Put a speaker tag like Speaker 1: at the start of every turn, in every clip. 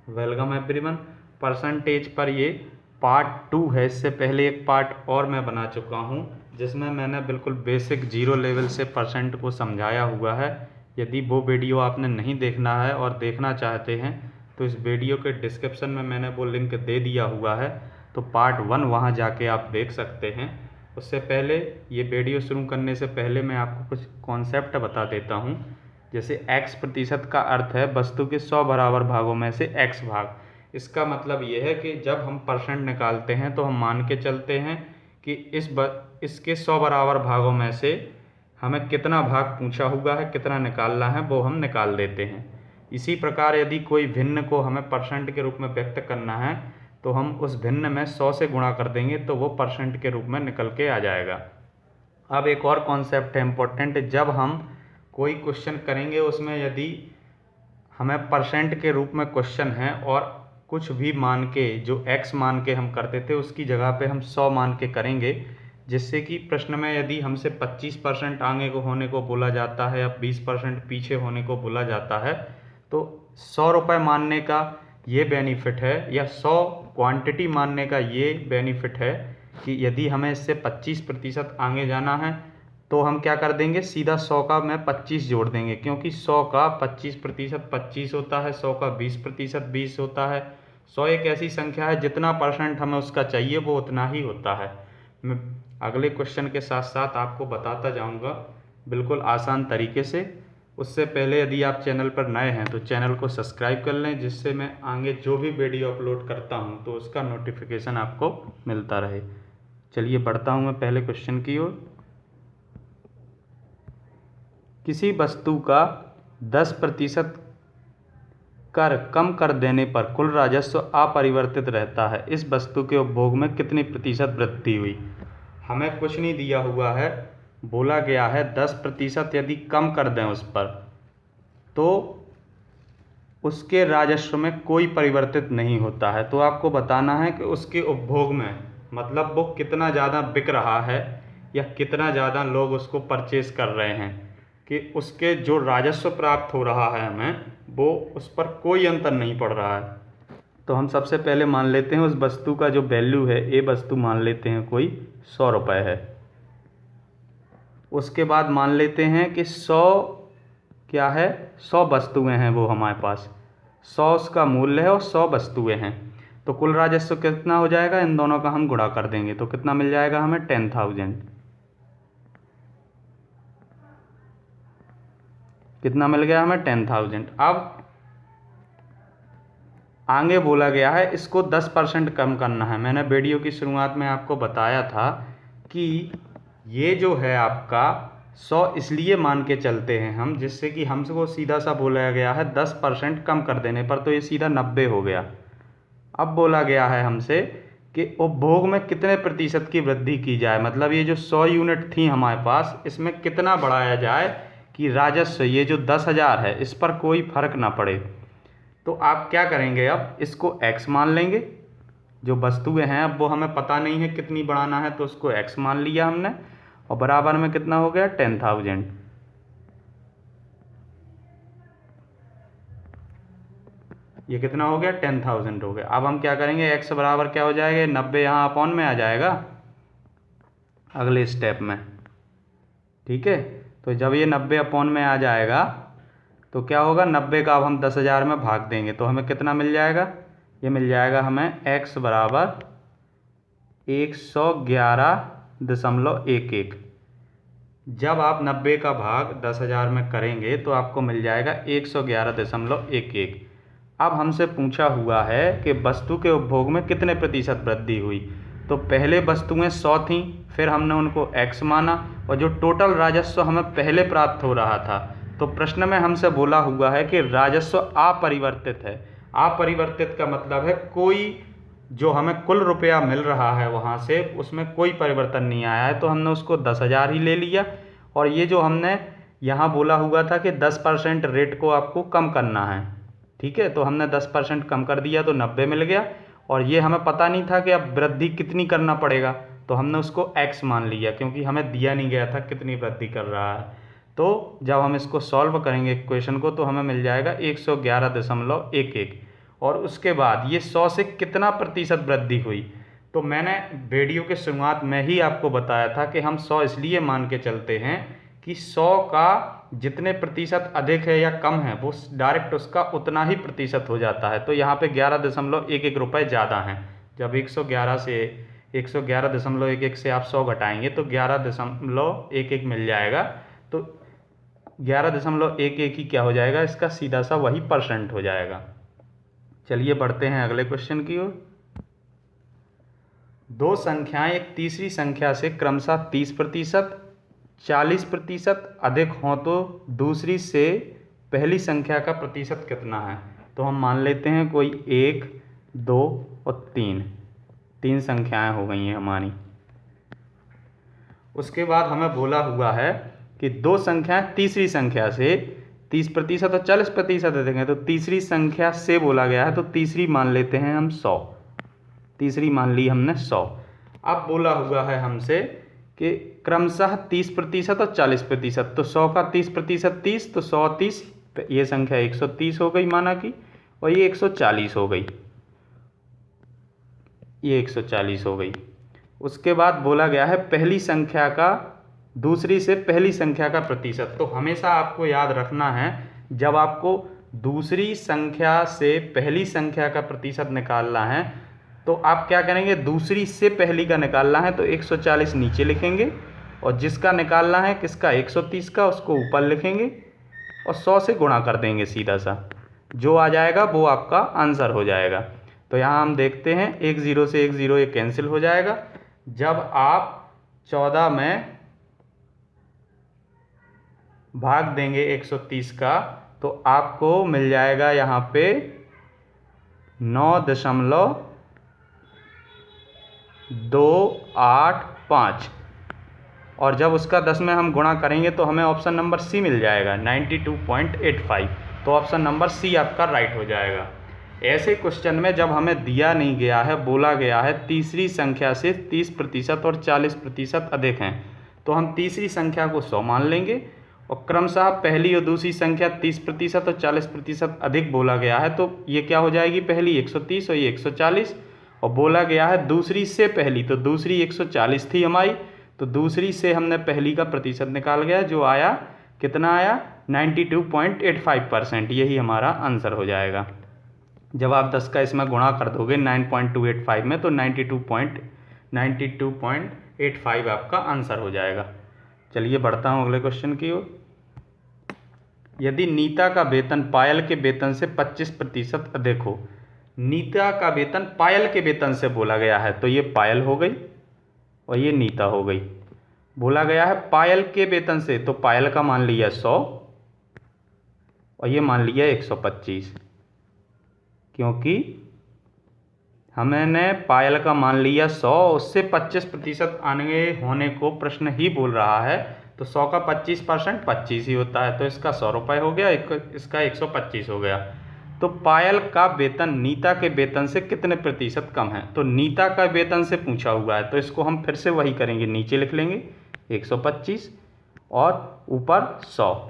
Speaker 1: Welcome everyone. Percentage पर ये part 2 है। इससे पहले एक पार्ट और मैं बना चुका हूँ जिसमें मैंने बिल्कुल बेसिक जीरो लेवल से परसेंट को समझाया हुआ है। यदि वो वीडियो आपने नहीं देखना है और देखना चाहते हैं तो इस वीडियो के डिस्क्रिप्शन में मैंने वो लिंक दे दिया हुआ है, तो पार्ट 1 वहाँ जाके आप देख सकते हैं। उससे पहले ये वीडियो शुरू करने से पहले मैं आपको कुछ कॉन्सेप्ट बता देता हूँ। जैसे x प्रतिशत का अर्थ है वस्तु के 100 बराबर भागों में से x भाग। इसका मतलब ये है कि जब हम परसेंट निकालते हैं तो हम मान के चलते हैं कि इसके 100 बराबर भागों में से हमें कितना भाग पूछा हुआ है, कितना निकालना है, वो हम निकाल देते हैं। इसी प्रकार यदि कोई भिन्न को हमें परसेंट के रूप में व्यक्त करना है तो हम उस भिन्न में 100 से गुणा कर देंगे तो वो परसेंट के रूप में निकल के आ जाएगा। अब एक और कॉन्सेप्ट है इम्पोर्टेंट, जब हम कोई क्वेश्चन करेंगे उसमें यदि हमें परसेंट के रूप में क्वेश्चन है और कुछ भी मान के, जो x मान के हम करते थे उसकी जगह पे हम 100 मान के करेंगे, जिससे कि प्रश्न में यदि हमसे 25% आगे को होने को बोला जाता है या 20% पीछे होने को बोला जाता है तो 100 रुपये मानने का ये बेनिफिट है या 100 क्वांटिटी मानने का ये बेनिफिट है कि यदि हमें इससे 25% आगे जाना है तो हम क्या कर देंगे, सीधा 100 का में 25 जोड़ देंगे, क्योंकि 100 का 25% 25 होता है, 100 का 20% 20 होता है। 100 एक ऐसी संख्या है जितना परसेंट हमें उसका चाहिए वो उतना ही होता है। मैं अगले क्वेश्चन के साथ साथ आपको बताता जाऊंगा बिल्कुल आसान तरीके से। उससे पहले यदि आप चैनल पर नए हैं तो चैनल को सब्सक्राइब कर लें, जिससे मैं आगे जो भी वीडियो अपलोड करता हूं तो उसका नोटिफिकेशन आपको मिलता रहे। चलिए बढ़ता हूं मैं पहले क्वेश्चन की ओर। किसी वस्तु का 10% कर कम कर देने पर कुल राजस्व अपरिवर्तित रहता है। इस वस्तु के उपभोग में कितनी प्रतिशत वृद्धि हुई? हमें कुछ नहीं दिया हुआ है, बोला गया है 10% यदि कम कर दें उस पर तो उसके राजस्व में कोई परिवर्तित नहीं होता है। तो आपको बताना है कि उसके उपभोग में मतलब वो कितना ज़्यादा बिक रहा है या कितना ज़्यादा लोग उसको परचेज कर रहे हैं, कि उसके जो राजस्व प्राप्त हो रहा है हमें वो उस पर कोई अंतर नहीं पड़ रहा है। तो हम सबसे पहले मान लेते हैं उस वस्तु का जो वैल्यू है, ये वस्तु मान लेते हैं कोई 100 रुपये है। उसके बाद मान लेते हैं कि 100 क्या है, 100 वस्तुएं हैं वो हमारे पास, 100 उसका मूल्य है और 100 वस्तुएं हैं। तो कुल राजस्व कितना हो जाएगा, इन दोनों का हम गुणा कर देंगे तो कितना मिल जाएगा हमें, 10,000। कितना मिल गया हमें, 10,000। अब आगे बोला गया है इसको 10% कम करना है। मैंने वीडियो की शुरुआत में आपको बताया था कि ये जो है आपका 100 इसलिए मान के चलते हैं हम, जिससे कि हमको सीधा सा बोला गया है 10% कम कर देने पर, तो ये सीधा 90 हो गया। अब बोला गया है हमसे कि उपभोग में कितने प्रतिशत की वृद्धि की जाए, मतलब ये जो 100 यूनिट थी हमारे पास इसमें कितना बढ़ाया जाए कि राजस्व ये जो 10,000 है इस पर कोई फर्क ना पड़े। तो आप क्या करेंगे, अब इसको x मान लेंगे। जो वस्तुएं हैं अब वो हमें पता नहीं है कितनी बढ़ाना है तो उसको x मान लिया हमने, और बराबर में कितना हो गया, 10,000। ये कितना हो गया, 10,000 हो गया। अब हम क्या करेंगे, x बराबर क्या हो जाएगा, 90 यहाँ अपॉन में आ जाएगा अगले स्टेप में। ठीक है, तो जब ये 90 अपॉन में आ जाएगा तो क्या होगा, 90 का अब हम 10,000 में भाग देंगे तो हमें कितना मिल जाएगा, ये मिल जाएगा हमें x बराबर 111.11। जब आप 90 का भाग 10,000 में करेंगे तो आपको मिल जाएगा 111.11। अब हमसे पूछा हुआ है कि वस्तु के उपभोग में कितने प्रतिशत वृद्धि हुई। तो पहले वस्तुएं 100 थीं, फिर हमने उनको x माना, और जो टोटल राजस्व हमें पहले प्राप्त हो रहा था, तो प्रश्न में हमसे बोला हुआ है कि राजस्व अपरिवर्तित है। अपरिवर्तित का मतलब है कोई जो हमें कुल रुपया मिल रहा है वहाँ से उसमें कोई परिवर्तन नहीं आया है, तो हमने उसको 10,000 ही ले लिया। और ये जो हमने यहाँ बोला हुआ था कि 10% रेट को आपको कम करना है, ठीक है, तो हमने 10% कम कर दिया तो 90 मिल गया। और ये हमें पता नहीं था कि अब वृद्धि कितनी करना पड़ेगा, तो हमने उसको x मान लिया क्योंकि हमें दिया नहीं गया था कितनी वृद्धि कर रहा है। तो जब हम इसको सॉल्व करेंगे इक्वेशन को तो हमें मिल जाएगा 111.11। और उसके बाद ये 100 से कितना प्रतिशत वृद्धि हुई। तो मैंने वीडियो के शुरुआत में ही आपको बताया था कि हम 100 इसलिए मान के चलते हैं कि 100 का जितने प्रतिशत अधिक है या कम है वो डायरेक्ट उसका उतना ही प्रतिशत हो जाता है। तो यहाँ पे 11.11 रुपये ज़्यादा हैं। जब 111 से 111.11 से आप 100 घटाएंगे तो 11.11 मिल जाएगा। तो 11.11 ही क्या हो जाएगा, इसका सीधा सा वही परसेंट हो जाएगा। चलिए बढ़ते हैं अगले क्वेश्चन की ओर। दो संख्याएं एक तीसरी संख्या से क्रमशः 30%, 40% अधिक हों तो दूसरी से पहली संख्या का प्रतिशत कितना है। तो हम मान लेते हैं कोई 1, 2 और 3 संख्याएं हो गई हैं हमारी। उसके बाद हमें बोला हुआ है कि दो संख्याएं तीसरी संख्या से 30% और 40% अधिक हैं। तो तीसरी संख्या से बोला गया है तो तीसरी मान लेते हैं हम 100। तीसरी मान ली हमने 100। अब बोला हुआ है हमसे कि क्रमशः 30% और 40%। तो 100 का 30% 30, तो 100 30, ये संख्या 130 हो गई माना कि, और ये 140 हो गई, ये 140 हो गई। उसके बाद बोला गया है पहली संख्या का दूसरी से पहली संख्या का प्रतिशत। तो हमेशा आपको याद रखना है, जब आपको दूसरी संख्या से पहली संख्या का प्रतिशत निकालना है तो आप क्या करेंगे, दूसरी से पहली का निकालना है तो 140 नीचे लिखेंगे, और जिसका निकालना है किसका 130 का, उसको ऊपर लिखेंगे और 100 से गुणा कर देंगे। सीधा सा जो आ जाएगा वो आपका आंसर हो जाएगा। तो यहाँ हम देखते हैं 1 0 से 1 0 ये कैंसिल हो जाएगा। जब आप 14 में भाग देंगे 130 का तो आपको मिल जाएगा यहाँ पे 9.285, और जब उसका 10 में हम गुणा करेंगे तो हमें ऑप्शन नंबर सी मिल जाएगा 92.85। तो ऑप्शन नंबर सी आपका राइट हो जाएगा। ऐसे क्वेश्चन में जब हमें दिया नहीं गया है, बोला गया है तीसरी संख्या से 30% और 40% अधिक हैं, तो हम तीसरी संख्या को 100 मान लेंगे, और क्रमशः पहली और दूसरी संख्या 30% और 40% अधिक बोला गया है तो ये क्या हो जाएगी, पहली 130 और ये 140, और बोला गया है दूसरी से पहली, तो दूसरी 140 थी हमारी, तो दूसरी से हमने पहली का प्रतिशत निकाल गया, जो आया कितना आया 92.85%। यही हमारा आंसर हो जाएगा। जब आप 10 का इसमें गुणा कर दोगे 9.285 में तो 92.85 आपका आंसर हो जाएगा। चलिए बढ़ता हूँ अगले क्वेश्चन की ओर। यदि नीता का वेतन पायल के वेतन से 25% अधिक हो। नीता का वेतन पायल के वेतन से बोला गया है, तो ये पायल हो गई और ये नीता हो गई। बोला गया है पायल के वेतन से, तो पायल का मान लिया 100 और ये मान लिया 125, क्योंकि हमने पायल का मान लिया 100, उससे 25% आने होने को प्रश्न ही बोल रहा है, तो 100 का 25% 25 ही होता है, तो इसका 100 रुपये हो गया, इसका 125 हो गया। तो पायल का वेतन नीता के वेतन से कितने प्रतिशत कम है। तो नीता का वेतन से पूछा हुआ है तो इसको हम फिर से वही करेंगे, नीचे लिख लेंगे 125 और ऊपर 100,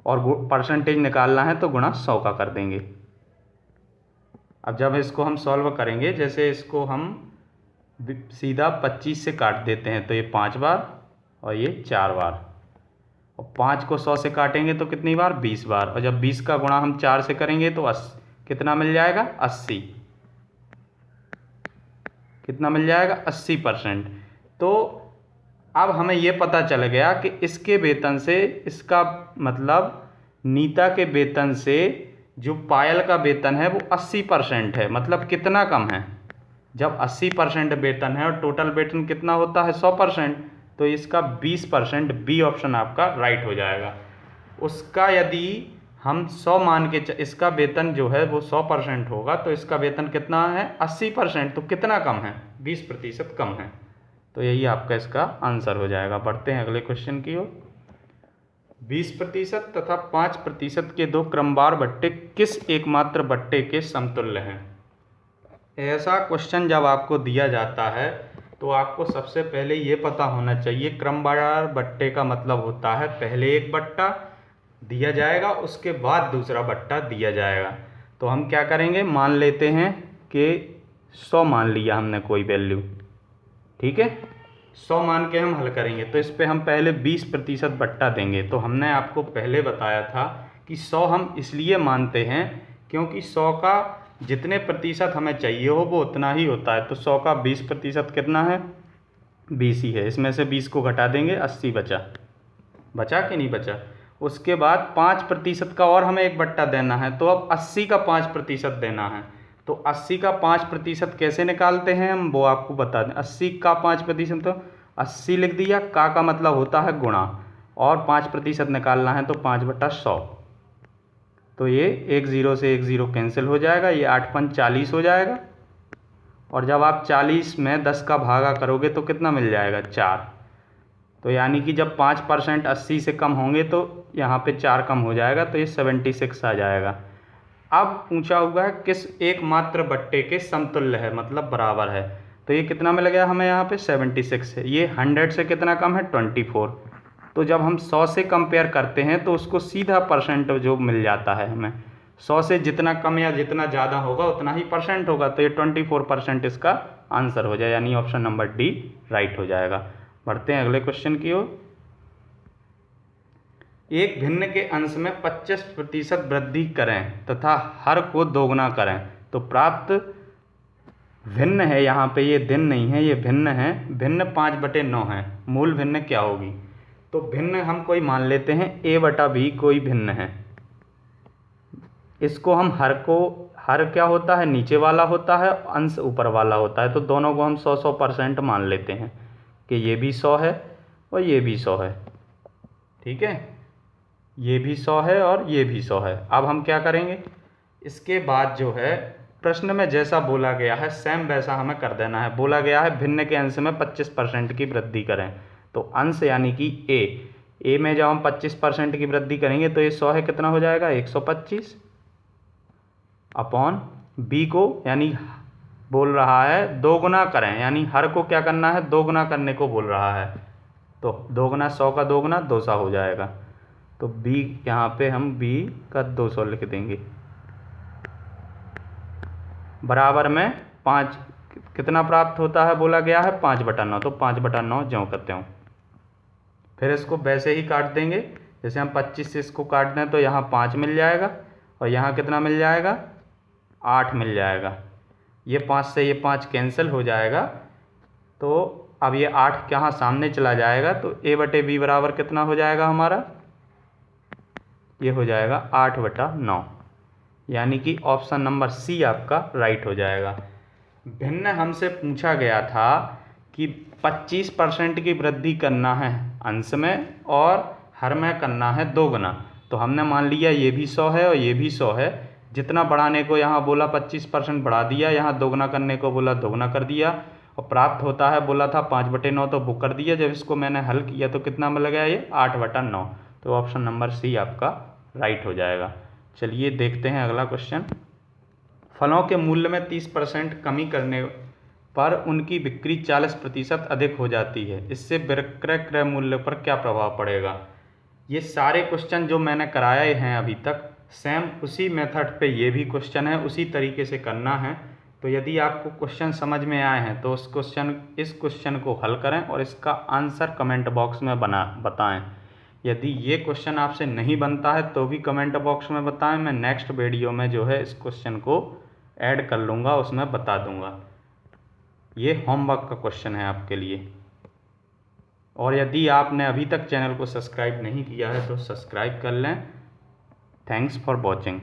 Speaker 1: और परसेंटेज निकालना है तो गुणा 100 का कर देंगे। अब जब इसको हम सॉल्व करेंगे, जैसे इसको हम सीधा 25 से काट देते हैं तो ये 5 बार और ये 4 बार, और 5 को 100 से काटेंगे तो कितनी बार 20 बार, और जब 20 का गुणा हम 4 से करेंगे तो कितना मिल जाएगा 80, कितना मिल जाएगा 80%। तो अब हमें ये पता चल गया कि इसके वेतन से, इसका मतलब नीता के वेतन से जो पायल का वेतन है वो 80% है, मतलब कितना कम है। जब 80% वेतन है और टोटल वेतन कितना होता है 100%, तो इसका 20%, बी ऑप्शन आपका राइट हो जाएगा। उसका यदि हम 100 मान के इसका वेतन जो है वो 100% होगा, तो इसका वेतन कितना है 80%, तो कितना कम है 20% कम है। तो यही आपका इसका आंसर हो जाएगा। बढ़ते हैं अगले क्वेश्चन की ओर। 20% तथा 5% के दो क्रमवार बट्टे किस एकमात्र बट्टे के समतुल्य हैं। ऐसा क्वेश्चन जब आपको दिया जाता है तो आपको सबसे पहले ये पता होना चाहिए, क्रमवार बट्टे का मतलब होता है पहले एक बट्टा दिया जाएगा, उसके बाद दूसरा बट्टा दिया जाएगा। तो हम क्या करेंगे, मान लेते हैं कि 100 मान लिया हमने कोई वैल्यू, ठीक है। 100 मान के हम हल करेंगे तो इस पे हम पहले 20% बट्टा देंगे। तो हमने आपको पहले बताया था कि 100 हम इसलिए मानते हैं क्योंकि 100 का जितने प्रतिशत हमें चाहिए हो वो उतना ही होता है। तो 100 का 20% कितना है, 20 ही है। इसमें से 20 को घटा देंगे, 80 बचा। बचा कि नहीं बचा। उसके बाद 5% का और हमें एक बट्टा देना है, तो अब 80 का 5% देना है। तो 80 का 5% कैसे निकालते हैं हम, वो आपको बता दें। 80 का 5% तो 80 लिख दिया, का मतलब होता है गुणा, और 5% निकालना है तो 5/100। तो ये 1 0 से 1 0 कैंसिल हो जाएगा, ये 8 5 40 हो जाएगा। और जब आप 40 में 10 का भागा करोगे तो कितना मिल जाएगा, 4। तो यानी कि जब 5% 80 से कम होंगे तो यहाँ पे 4 कम हो जाएगा, तो ये 76 आ जाएगा। अब पूछा हुआ है किस एकमात्र बट्टे के समतुल्य है, मतलब बराबर है। तो ये कितना मिल गया हमें यहाँ पे, 76 है। ये 100 से कितना कम है, 24। तो जब हम 100 से कंपेयर करते हैं तो उसको सीधा परसेंट जो मिल जाता है हमें। 100 से जितना कम या जितना ज़्यादा होगा उतना ही परसेंट होगा। तो ये 24% इसका आंसर हो जाए, यानी ऑप्शन नंबर डी राइट हो जाएगा। बढ़ते हैं अगले क्वेश्चन की ओर। एक भिन्न के अंश में 25% वृद्धि करें तथा हर को दोगुना करें तो प्राप्त भिन्न है, यहाँ पे ये दिन नहीं है, ये भिन्न है। भिन्न 5/9 है। मूल भिन्न क्या होगी, तो भिन्न हम कोई मान लेते हैं a/b कोई भिन्न है। इसको हम हर क्या होता है, नीचे वाला होता है, अंश ऊपर वाला होता है। तो दोनों को हम 100% मान लेते हैं कि ये भी 100 है और ये भी 100 है, ठीक है। ये भी 100 है और ये भी 100 है। अब हम क्या करेंगे, इसके बाद जो है प्रश्न में जैसा बोला गया है सेम वैसा हमें कर देना है। बोला गया है भिन्न के अंश में 25% की वृद्धि करें, तो अंश यानी कि ए में जब हम 25% की वृद्धि करेंगे तो ये 100 है, कितना हो जाएगा, 125 अपॉन बी को, यानी बोल रहा है दोगुना करें, यानी हर को क्या करना है, दोगुना करने को बोल रहा है। तो दोगुना 100 का दोगुना 200 हो जाएगा। तो b यहाँ पे हम b का 200 लिख देंगे, बराबर में 5 कितना प्राप्त होता है, बोला गया है 5/9। तो 5/9 ज्यों करते हो। फिर इसको वैसे ही काट देंगे जैसे हम 25 से इसको काट दें तो यहाँ 5 मिल जाएगा और यहाँ कितना मिल जाएगा, 8 मिल जाएगा। ये 5 से ये 5 कैंसिल हो जाएगा। तो अब ये 8 यहाँ सामने चला जाएगा तो a/b बराबर कितना हो जाएगा हमारा, ये हो जाएगा 8/9, यानी कि ऑप्शन नंबर सी आपका राइट हो जाएगा। भिन्न हमसे पूछा गया था कि 25% की वृद्धि करना है अंश में और हर में करना है दोगुना। तो हमने मान लिया ये भी 100 है और ये भी 100 है। जितना बढ़ाने को यहाँ बोला 25% बढ़ा दिया, यहाँ दोगुना करने को बोला दोगुना कर दिया, और प्राप्त होता है बोला था 5/9 तो बुक कर दिया। जब इसको मैंने हल किया तो कितना मिल गया, ये 8/9। तो ऑप्शन नंबर सी आपका राइट हो जाएगा। चलिए देखते हैं अगला क्वेश्चन। फलों के मूल्य में 30% कमी करने पर उनकी बिक्री 40% अधिक हो जाती है, इससे विक्रय क्रय मूल्य पर क्या प्रभाव पड़ेगा। ये सारे क्वेश्चन जो मैंने कराए हैं अभी तक सेम उसी मेथड पे ये भी क्वेश्चन है, उसी तरीके से करना है। तो यदि आपको क्वेश्चन समझ में आए हैं तो इस क्वेश्चन को हल करें और इसका आंसर कमेंट बॉक्स में बताएं। यदि ये क्वेश्चन आपसे नहीं बनता है तो भी कमेंट बॉक्स में बताएं, मैं नेक्स्ट वीडियो में जो है इस क्वेश्चन को ऐड कर लूँगा, उसमें बता दूँगा। ये होमवर्क का क्वेश्चन है आपके लिए। और यदि आपने अभी तक चैनल को सब्सक्राइब नहीं किया है तो सब्सक्राइब कर लें। Thanks for watching.